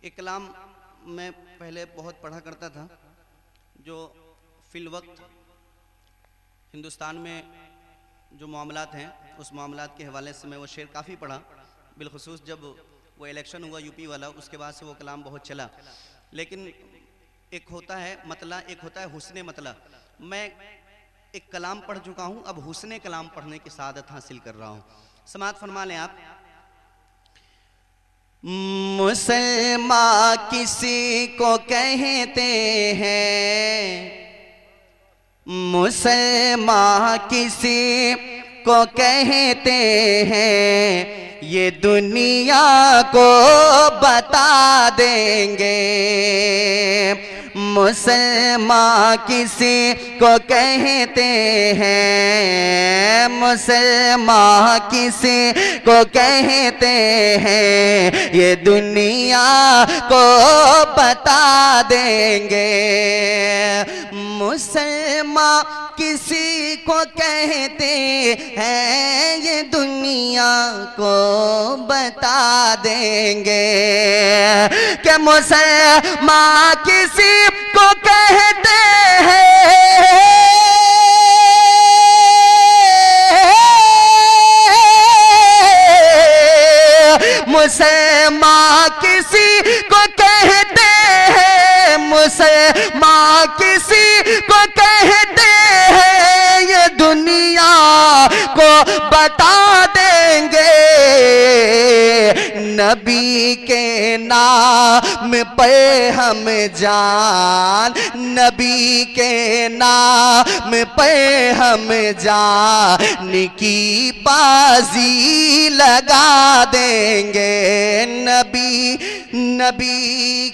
एक कलाम मैं पहले बहुत पढ़ा करता था, जो फिल वक्त हिंदुस्तान में जो मामलात हैं उस मामलात के हवाले से मैं वो शेर काफ़ी पढ़ा। बिलखुसूस जब वो इलेक्शन हुआ यूपी वाला, उसके बाद से वो कलाम बहुत चला। लेकिन एक होता है मतला, एक होता है हुस्ने मतला। मैं एक कलाम पढ़ चुका हूँ, अब हुस्ने कलाम पढ़ने की सादत हासिल कर रहा हूँ। समात फरमा लें आप। मुसलमान किसी को कहते हैं, मुसलमान किसी को कहते हैं, ये दुनिया को बता देंगे। मुसलमान किसी को कहते हैं, मुसलमान किसी को कहते हैं, ये दुनिया को बता देंगे। मुसलमान किसी को कहते हैं, ये दुनिया को बता देंगे कि मुसलमान किसी को कहते हैं, मुसलमान किसी को कहते हैं, मुसलमान किसी को कहते हैं, ये दुनिया को बता देंगे। नबी के नाम पे हम जान, नबी के नाम पे हम जान की बाजी लगा देंगे। नबी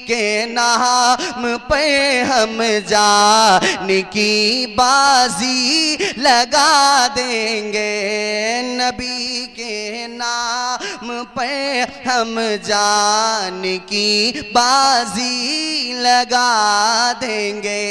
के नाम पे हम जान की बाजी लगा देंगे। नबी के नाम पे हम जान की बाजी लगा देंगे।